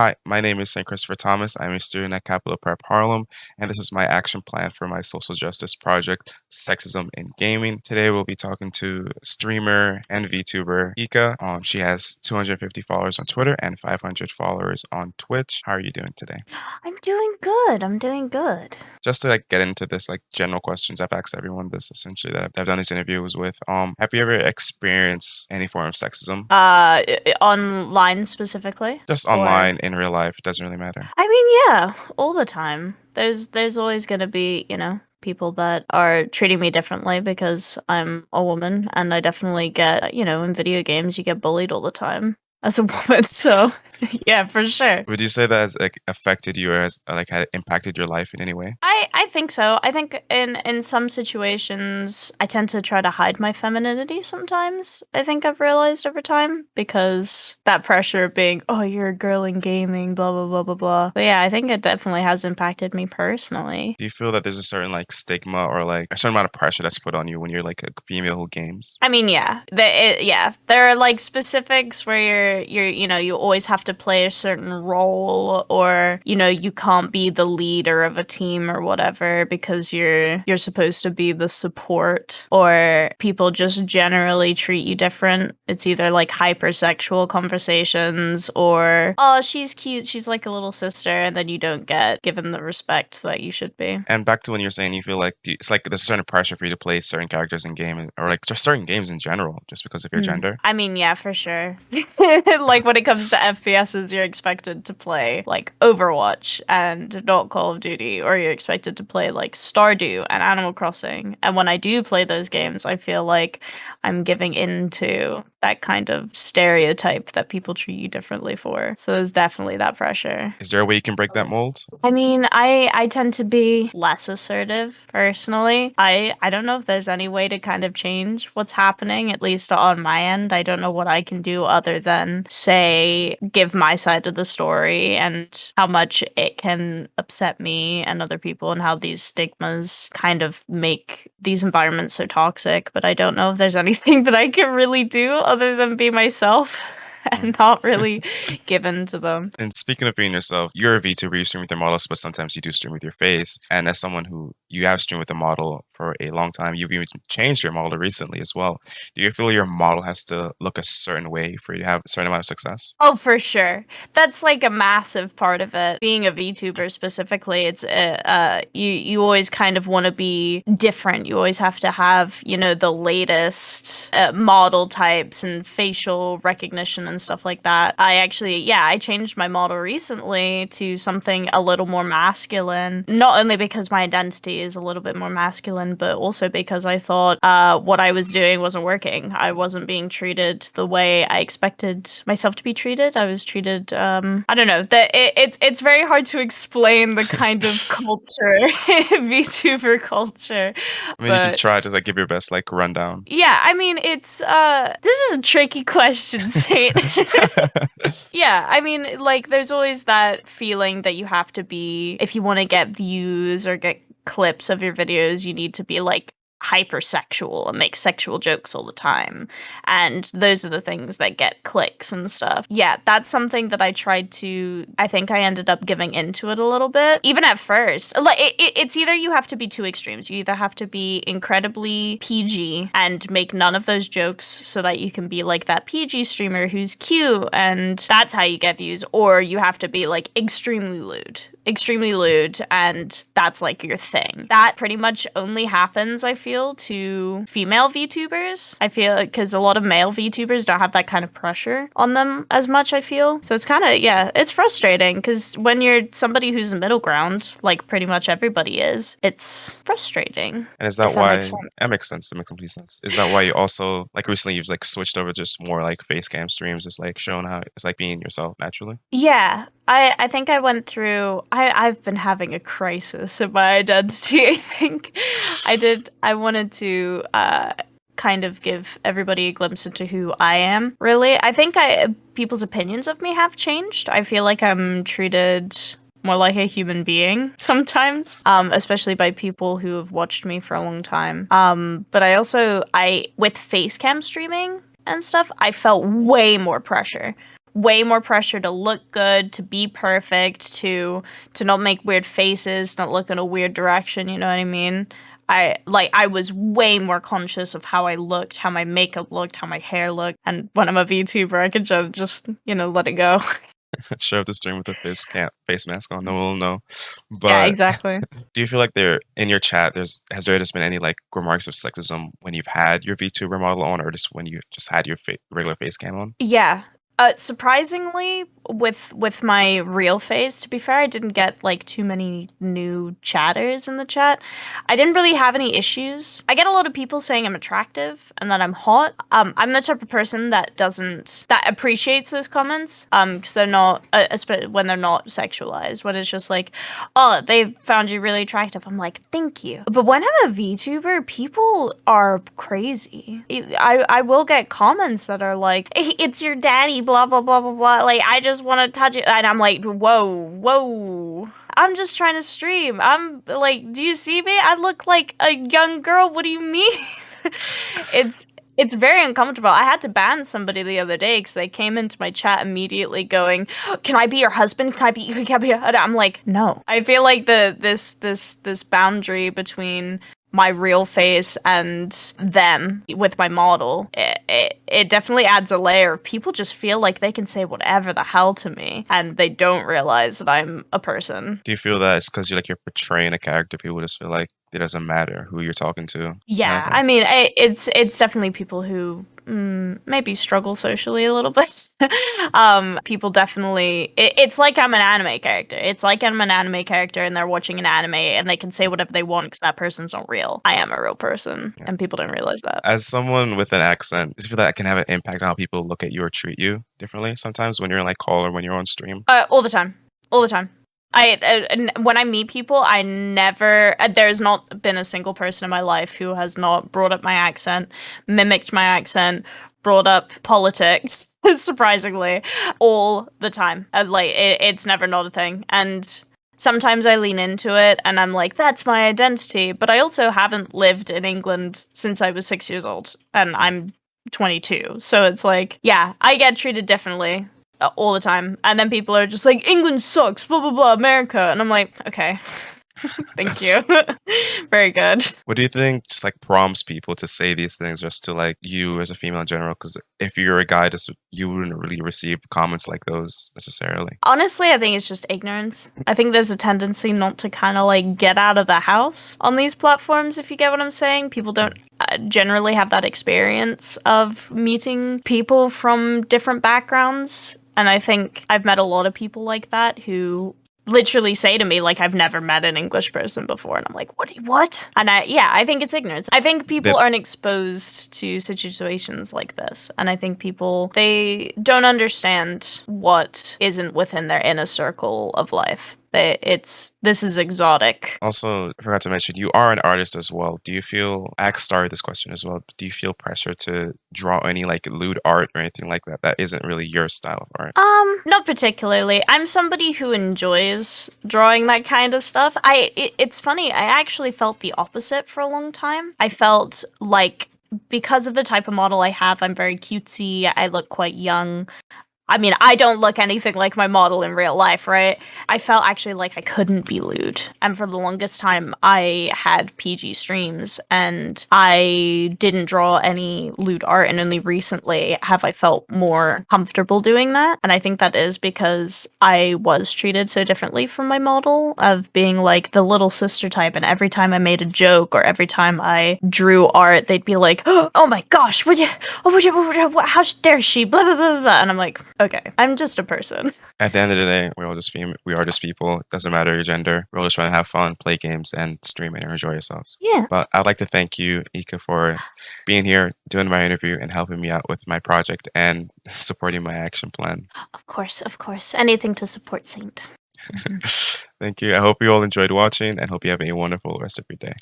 Hi, my name is St. Christopher Thomas. I'm a student at Capital Prep Harlem, and this is my action plan for my social justice project, Sexism in Gaming. Today, we'll be talking to streamer and VTuber Ika. She has 250 followers on Twitter and 500 followers on Twitch. How are you doing today? I'm doing good. I'm doing good. Just to get into this general questions, I've asked everyone this essentially that I've done these interviews with. Have you ever experienced any form of sexism? Online specifically, Just or online, in real life, doesn't really matter. I mean, yeah, all the time. There's always gonna be, people that are treating me differently because I'm a woman, and I definitely get, in video games you get bullied all the time as a woman. So, yeah, for sure. Would you say that has affected you or has had impacted your life in any way? I think so. I think in some situations I tend to try to hide my femininity sometimes. I think I've realized over time because that pressure of being, oh, you're a girl in gaming, blah blah blah blah blah. But yeah, I think it definitely has impacted me personally. Do you feel that there's a certain stigma or a certain amount of pressure that's put on you when you're like a female who games? I mean, yeah, yeah, there are like specifics where you always have to play a certain role, or you can't be the leader of a team or whatever because you're supposed to be the support, or people just generally treat you different. It's either like hypersexual conversations or, oh, she's cute, she's like a little sister, and then you don't get given the respect that you should be. And back to when you're saying you feel like it's like there's a certain pressure for you to play certain characters in game or like just certain games in general just because of your gender. I mean, yeah, for sure. Like when it comes to FPSs, you're expected to play like Overwatch and not Call of Duty, or you're expected to play like Stardew and Animal Crossing. And when I do play those games, I feel like I'm giving into that kind of stereotype that people treat you differently for. So there's definitely that pressure. Is there a way you can break that mold? I mean, I tend to be less assertive personally. I don't know if there's any way to kind of change what's happening, at least on my end. I don't know what I can do other than say give my side of the story and how much it can upset me and other people, and how these stigmas kind of make these environments so toxic. But I don't know if there's anything that I can really do other than be myself Mm. and not really give in to them. And speaking of being yourself, you're a VTuber, you stream with your models, but sometimes you do stream with your face. And as someone who you have streamed with a model for a long time, you've even changed your model recently as well. Do you feel your model has to look a certain way for you to have a certain amount of success? Oh, for sure. That's like a massive part of it. Being a VTuber specifically, it's you always kind of want to be different. You always have to have, the latest model types and facial recognition and stuff like that. I changed my model recently to something a little more masculine, not only because my identity is a little bit more masculine, but also because I thought what I was doing wasn't working. I wasn't being treated the way I expected myself to be treated. I was treated, I don't know, it's very hard to explain the kind of culture, VTuber culture, I mean, you can but try to give your best rundown. yeah, I mean, it's this is a tricky question, Saint. Yeah, I mean, like, there's always that feeling that you have to be, if you want to get views or get clips of your videos, you need to be like hypersexual and make sexual jokes all the time. And those are the things that get clicks and stuff. Yeah, that's something that I think I ended up giving into it a little bit. Even at first, like it's either you have to be two extremes. You either have to be incredibly PG and make none of those jokes so that you can be like that PG streamer who's cute and that's how you get views, or you have to be like extremely lewd, and that's like your thing. That pretty much only happens, I feel, to female VTubers. I feel because a lot of male VTubers don't have that kind of pressure on them as much, I feel. So it's kind of, yeah, it's frustrating because when you're somebody who's a middle ground, like pretty much everybody is, it's frustrating. And is that If that makes why sense. that makes sense? That makes complete sense. Is that why you also recently you've switched over just more face cam streams, just showing how it's being yourself naturally? Yeah, I think I went through I've been having a crisis in my identity, I think. I wanted to kind of give everybody a glimpse into who I am, really. I think people's opinions of me have changed. I feel like I'm treated more like a human being sometimes, especially by people who have watched me for a long time. But I with face cam streaming and stuff, I felt way more pressure way more pressure to look good, to be perfect, to not make weird faces, not look in a weird direction, you know what I mean? I was way more conscious of how I looked, how my makeup looked, how my hair looked, and when I'm a VTuber, I could just let it go. Show up the stream with a face mask on, no one will know. Yeah, But exactly. do you feel like there in your chat has there just been any like remarks of sexism when you've had your VTuber model on, or just when you just had your regular face cam on? Yeah. Surprisingly, with my real face, to be fair, I didn't get like too many new chatters in the chat. I didn't really have any issues. I get a lot of people saying I'm attractive and that I'm hot. I'm the type of person that appreciates those comments. Because they're not, when they're not sexualized. When it's just like, oh, they found you really attractive. I'm like, thank you. But when I'm a VTuber, people are crazy. I will get comments that are like, it's your daddy, blah, blah, blah, blah, blah. Like, I just want to touch it. And I'm like, whoa, whoa. I'm just trying to stream. I'm like, do you see me? I look like a young girl. What do you mean? it's it's very uncomfortable. I had to ban somebody the other day because they came into my chat immediately going, "Can I be your husband? Can I be?" And I'm like, no. I feel like this boundary between my real face and them with my model, it definitely adds a layer of people just feel like they can say whatever the hell to me and they don't realize that I'm a person. Do you feel that it's because you're portraying a character, people just feel like it doesn't matter who you're talking to, kind of Yeah, thing? I mean, it's definitely people who maybe struggle socially a little bit. People definitely. It's like I'm an anime character. It's like I'm an anime character, and they're watching an anime, and they can say whatever they want because that person's not real. I am a real person, Yeah. and people don't realize that. As someone with an accent, do you feel that can have an impact on how people look at you or treat you differently sometimes when you're in call or when you're on stream? All the time, all the time. When I meet people, I never. There's not been a single person in my life who has not brought up my accent, mimicked my accent, brought up politics. Surprisingly, all the time. It's never not a thing. And sometimes I lean into it, and I'm like, that's my identity. But I also haven't lived in England since I was 6 years old, and I'm 22. So it's like, yeah, I get treated differently all the time. And then people are just like, England sucks, blah, blah, blah, America. And I'm like, okay, thank you. Very good. What do you think just prompts people to say these things just to you as a female in general? Because if you're a guy, just you wouldn't really receive comments like those necessarily. Honestly, I think it's just ignorance. I think there's a tendency not to kind of get out of the house on these platforms, if you get what I'm saying. People don't generally have that experience of meeting people from different backgrounds. And I think I've met a lot of people like that who literally say to me, like, I've never met an English person before. And I'm like, what? And I think it's ignorance. I think people aren't exposed to situations like this. And I think people, they don't understand what isn't within their inner circle of life. This is exotic. Also, I forgot to mention, you are an artist as well. Do you feel, I started this question as well, but do you feel pressure to draw any lewd art or anything like that that isn't really your style of art? Not particularly. I'm somebody who enjoys drawing that kind of stuff. It's funny, I actually felt the opposite for a long time. I felt like because of the type of model I have, I'm very cutesy, I look quite young. I mean, I don't look anything like my model in real life, right? I felt actually like I couldn't be lewd. And for the longest time, I had PG streams and I didn't draw any lewd art. And only recently have I felt more comfortable doing that. And I think that is because I was treated so differently from my model of being like the little sister type. And every time I made a joke or every time I drew art, they'd be like, oh my gosh, how dare she, blah, blah, blah, blah. And I'm like, okay, I'm just a person. At the end of the day, we are just people. It doesn't matter your gender. We're all just trying to have fun, play games, and stream and enjoy yourselves. Yeah. But I'd like to thank you, Ika, for being here, doing my interview, and helping me out with my project and supporting my action plan. Of course, of course. Anything to support Saint. Thank you. I hope you all enjoyed watching and hope you have a wonderful rest of your day.